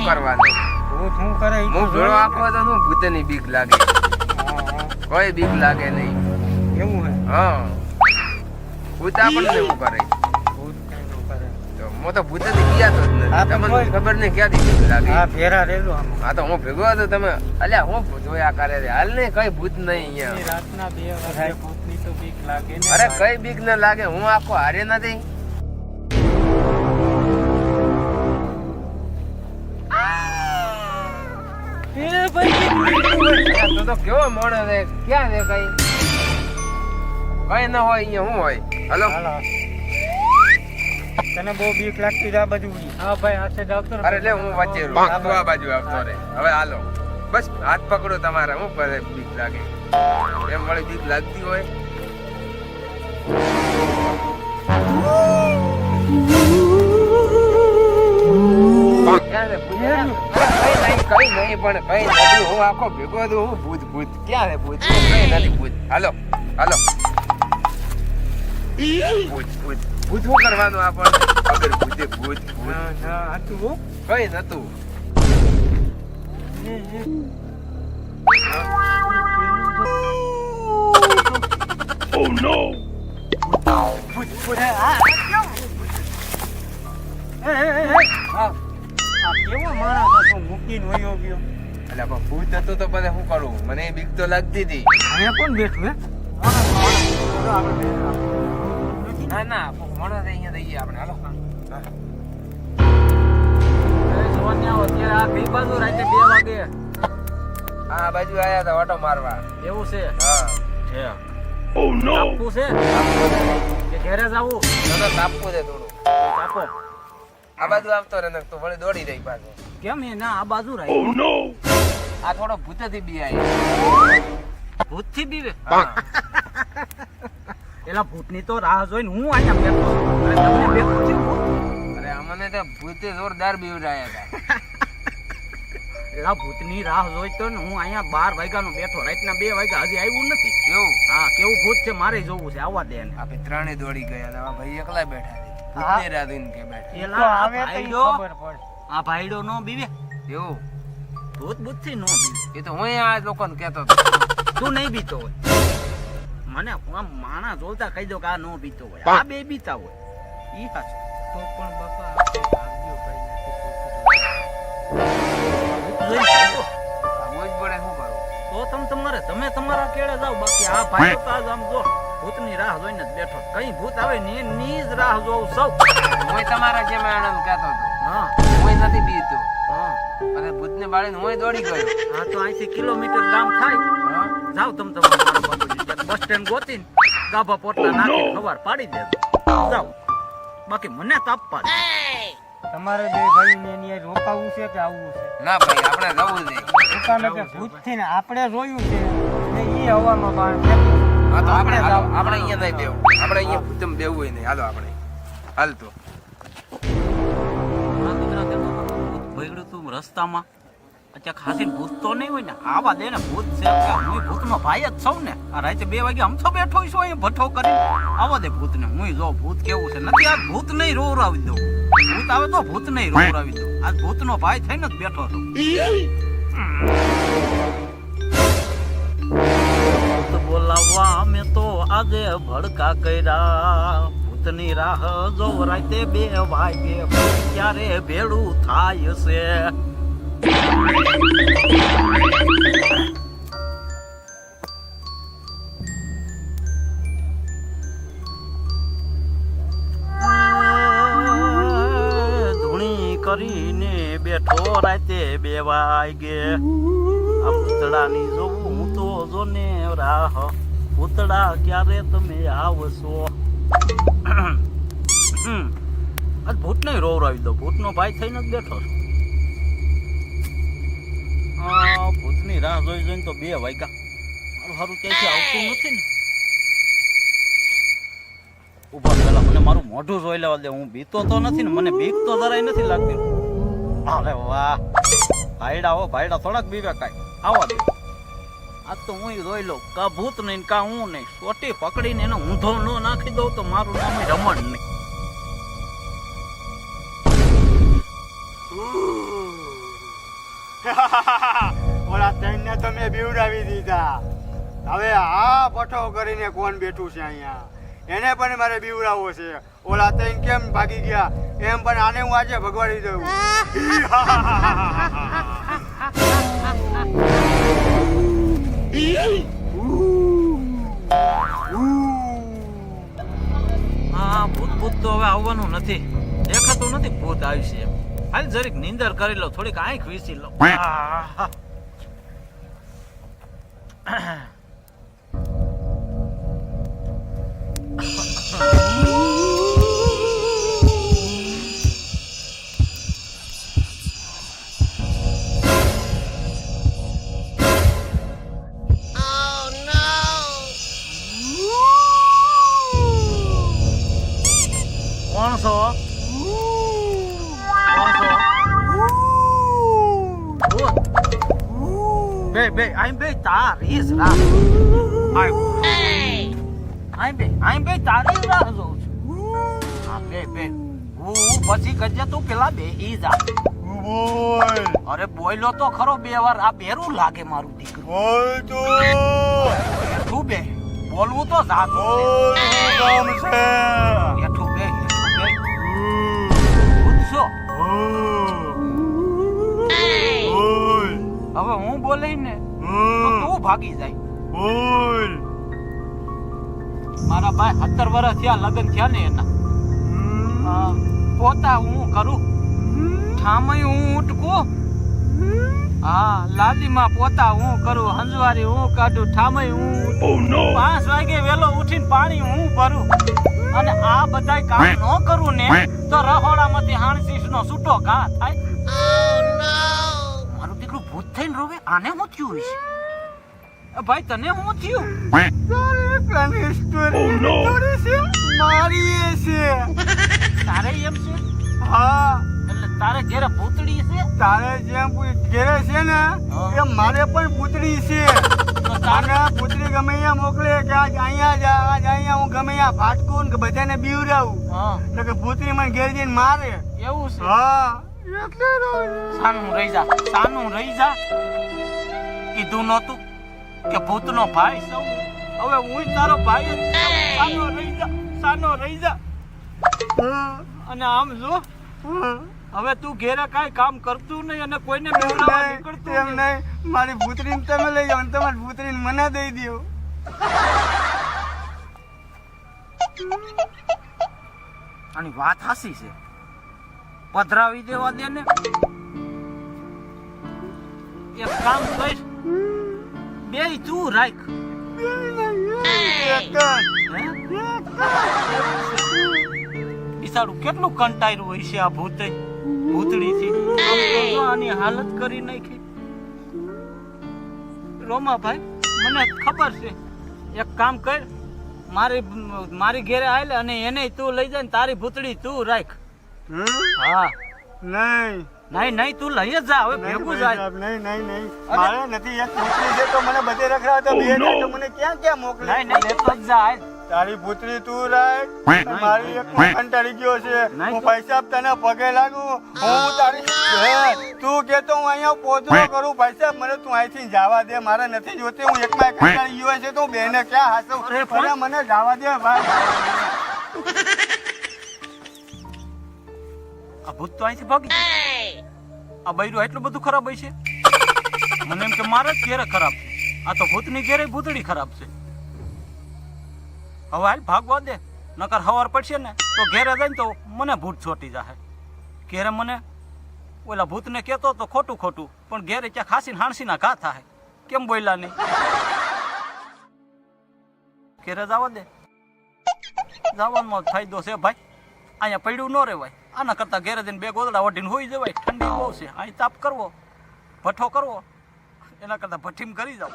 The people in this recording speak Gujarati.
કરવાનું? ભૂત શું કરે ઈ તો હું ભેળો આખો તો હું ભૂતની બીક લાગે. કોઈ બીક લાગે નહીં. એવું હે હા, ભૂત આપણને એવું કરે. ભૂત કઈ નો કરે તો હું તો ભૂતથી ગયા તો જ નથી. હા, પણ તમને કોઈ- ખબર નહીં ક્યાંથી બીક લાગે. હા ભેરા રેલો આમ હા તો હું ભેગો હતો તમે અલ્યા હું જોયા કરે છે. હાલ ને કઈ ભૂત નહીં અહીંયા. રાતના 2 વાગે ભૂતની તો બીક લાગે ને અરે કઈ બીક ન લાગે. હું આખો હારે નથી. એ ભાઈ તું તો કેવો મોણો છે. ક્યાં છે કઈ? કઈ ના હોય અહીંયા. શું હોય? હલો. હાલો તને બહુ બીક લાગતી છે આ બાજુ હા ભાઈ હાથે જાવતો ને અરે લે હું વચ્ચે રહું. તું આ બાજુ આવતો રે. હવે હાલો બસ હાથ પકડો તમારા. હું કરે બીક લાગે એમ વળી બીક લાગતી હોય. ક્યાં છે ભૂત? કઈ નહીં પણ કઈ નથી. હું આખો ભેગો છું. હું ભૂત ભૂત ક્યાં છે ભૂત? કઈ નથી ભૂત. હાલો હાલો. ભૂત ભૂત ભૂત શું કરવાનું આપણને? અગર ભૂતે ભૂત ભૂત ના હાથું હો કઈ નતું. Oh no! ભૂત ભૂત આ કેવો માણસ હતો મૂકીને વયો ગયો અલ્યા પણ ભૂત હતું તો પછી શું કરું? મને બીક તો લાગતી હતી. અહીંયા કોણ બેઠું હે ના ના મોણા અહીંયા થઈ ગયા આપણે. હાલો. અત્યારે આ કઈ બાજુ રાતે 2 વાગે આ બાજુ આયા હતા ઓટો મારવા. એવું છે હા છે Oh no! તાપવું છે કે ઘરે જાવું તો તાપવું છે થોડું. તાપો આ બાજુ આવતો રે ને તો વળી દોડી જાય પાછો. કેમ એ ના આ બાજુ Oh રાખ્યું no! આ થોડો ભૂતેથી બી ભૂત થી બીવે હા એલા ભૂતની તો રાહ જોઈને હું અહીંયા બેઠો છું. અરે તમને બેઠું છે ભૂત અરે અમને તો ભૂતે જોરદાર બીવડાયા હતા. એલા ભૂતની રાહ જોઈ તો ને હું અહીંયા 12 વાગ્યાનો બેઠો રાતના 2 વાગ્યા હજી આવ્યું નથી એવું હા કેવું ભૂત છે મારે જોવું છે આવવા દે ને આપણે ત્રણે દોડી ગયા હતા. ભાઈ એકલા બેઠા છે. ભૂતની રાહ જોઈને કે બેઠા. એલા આ ભાઈડો આ ભાઈડો નો બીવે એવું ભૂત ભૂત થી નો બીવે એ તો હું આ લોકોને કહેતો હતો. તું નહીં બીતો હોય મને આમ માણા જોલતા કહી દો કે આ નો બીતો હોય આ બે બીતા હોય ઈ હાચું તો પણ બાપા આપણે ભાગ્યો ભાઈ આવવું જ પડે. શું કરું? તો તમે તમારા કેળે જાવ બાકી આ ભાઈ તો આજ આમ જો ભૂતની રાહ જોઈને જ બેઠો કઈ ભૂત આવે ની જ રાહ જોઉં સૌ હું તમારા જેમ આણંદ કહેતો હતો. હા હું નથી બીતો. હા અને ભૂતને બાળીને હું દોડી ગયો. હા તો અહીંથી કિલોમીટર ગામ થાય હા? જાવ તમારા બાપુજી બસ સ્ટેન્ડ ગોતીને ગાભા પોટલા નાખી ખબર પાડી દેજો જાવ બાકી મને તાપવા દે. તમારે બે ભાઈ ને અહીંયા રોકાવું છે કે આવવું છે ના ભાઈ આપણે જવું છે. દુકાને કે ભૂત થઈને આપણે જોયું છે ને ઈ હવામાં બાણ ફેંકી. હા તો આપણે જાવ. આપણે અહીંયા નહીં બેવું. આપણે અહીંયા ભૂતમ બેવું હોય નહીં. હાલો આપણે હાલ તો. ભઈડું તું રસ્તામાં અત્યારે ખાસી ભૂત તો નહીં હોય ને આવા દે ને ભૂત છે કે હું ભૂતનો ભાઈ જ છું ને આ રાતે 2 વાગે આમ તો બેઠો છું અહીં ભઠ્ઠો કરીને આવા દે ભૂતને હું જો ભૂત કેવું છે નથી આ ભૂત નહીં રોવરાવી દઉં ભૂત આવે તો ભૂત નહીં રોવરાવી દઉં આ ભૂતનો ભાઈ થઈને જ બેઠો છું ભૂત બોલાવવા અમે તો આજે ભડકા કર્યા ભૂતની રાહ જો રાતે 2 વાગે ક્યારે ભેળું થાય છે ધૂણી કરીને બેઠો રાતે 2 વાગે આ પૂતળાની જોવું હું તો જોને રાહ પૂતળા ક્યારે તમે આવશો આજ ભૂત નહીં રોવરાવી દો ભૂતનો ભાઈ થઈને જ બેઠો છું ભૂતની રાહ જોઈ જોઈને તો 2 વાગ્યા મારું ક્યાંથી આવતું નથી ને ઉભા પેલા મને મારું મોઢું જોઈ લેવા દે હું બીતો તો નથી ને મને બીક તો જરાય નથી લાગતી અરે વાહ ભાઈડા થોડાક બીવે કાંઈ આવવા દે આજ તો હું જોઈ લઉં કા ભૂત નહીં કા હું નહીં સોટી પકડીને એને ઊંધો ન નાખી દઉં તો મારું નામ રમણ નહીં ઓલા ત્રણને તો મેં બીવડાવી દીધા. હવે આ પઠો કરીને કોણ બેઠું છે અહીંયા એને પણ મારે બીવડાવવો છે. ઓલા ત્રણ કેમ ભાગી ગયા એમ પણ આને હું આજે ભગવાડી દઉં. હા ભૂત તો હવે આવવાનું નથી. દેખાતું નથી ભૂત આવશે એમ. હાલ જરીક નીંદર કરી લો, થોડીક આંખ વીસી લો. કોણ છો? બે આઈ બે તારી જ રાહ. આઈ બે તારી જ રાહ જોઉં છું. હા બે હું પછી કજે તું પેલા બે ઈ જા. અરે બોયલો તો ખરો 2 વાર. આ બેરું લાગે મારું દીકરું. તું બે બોલવું તો જાતું છે. હેઠું બે પૂછશો. હવે હું બોલે ને તો તું ભાગી જાય. મારા ભાઈ 17 વર્ષ થયા લગ્ન થયા ને એના. પોતા હું કરું, ઠામય હું ઉટકું. હા લાદીમાં પોતા હું કરું, હંજવારી હું કાઢું, ઠામય હું Oh no! 5 વાગે વેલો ઉઠીને પાણી હું ભરું. અને આ બધાય કામ ન કરું ને તો રહોડામાંથી હાણસીસનો છૂટો ઘા થાય. મારું દીકરું ભૂત થઈને રોવે. આને હું થયું હશે? ભાઈ તને હું થયું? Oh no! મારી છે. તારે એમ છે? હા એટલે તારે ઘેરે ભૂતડી છે? તારે જેમ ઘેરે છે ને એમ મારે પણ પૂતળી છે. તો તારે અને પૂતળી ગમે અહીંયા મોકલે કે આજ અહીંયા જા, આજ અહીંયા હું ગમે અહીંયા ભાટકું ને કે બધાને બીવડાવું. હા એટલે કે પૂતળી મને ઘેર જઈને મારે. એવું છે? હા એટલે સાનું રહી જા. કીધું નહોતું કે ભૂતનો ભાઈ સૌ. હવે હું તારો ભાઈ જ છું. સાનો રહી જા. અને આમ જો હવે તું ઘેરે કાંઈ કામ કરતું નહીં અને કોઈને બીવડાવવા નીકળતું એમ નહીં. મારી ભૂતળીને તમે લઈ જાઓ અને તમારી ભૂતળીને મને દઈ દો. આની વાત હાસી છે. પધરાવી દેવા દે ને. એક કામ કર, બે તું રાખ. બિચારું કેટલું કંટાળ્યું હોય છે આ ભૂતડીથી. આમ તો જો આની હાલત કરી નાખી. રોમાભાઈ મને ખબર છે. એક કામ કર, મારી ઘેરે આવેલે અને એને તું લઈ જાય ને તારી ભૂતડી તું રાખ. હા નહીં તું લઈ જ જા. હવે ભેગું જાય. નહીં મારે નથી. એક ભૂતળી છે તો મને બધે રખડા તો બે તો મને ક્યાં મોકલે. નહીં લેતો જ જા. તારી ભૂતળી તું રાખ. મારી એક કંટાળી ગયો છે. હું પૈસા તને પગે લાગુ. હું તારી તું કેતો હું અહીંયા પોતો કરું પૈસા મને તું અહીંથી જવા દે. મારે નથી જોતી. હું એકમાં કંટાળી ગયો છે તો બેને ક્યાં હાસું. મને જવા દે ભાઈ. આ ભૂત તો અહીંથી ભાગી ગયું. આ બૈરું એટલું બધું ખરાબ હોય છે? મને એમ કે મારે જ ઘેરે ખરાબ છે. આ તો ભૂતની ઘેરે ભૂતડી ખરાબ છે. હવે હાલ ભાગવા દે, નકર હવાર પડશે ને તો ઘેરે જાય ને તો મને ભૂત છોટી જાય. ઘેરે મને ઓલા ભૂતને કહેતો તો ખોટું પણ ઘેરે ત્યાં ખાસીને હાણસીના ઘા થાય. કેમ બોલ્યા નહીં? ઘેરે જવા દે. જવાનો ફાયદો છે ભાઈ. અહીંયા પડ્યું ન રહેવાય. આના કરતા ઘેરે જઈને 2 ગોદડા ઓઢીને હોઈ જવાય. ઠંડી બહુ છે. અહીં તાપ કરવો, ભઠ્ઠો કરવો એના કરતા ભઠ્ઠીમ કરી જાવ.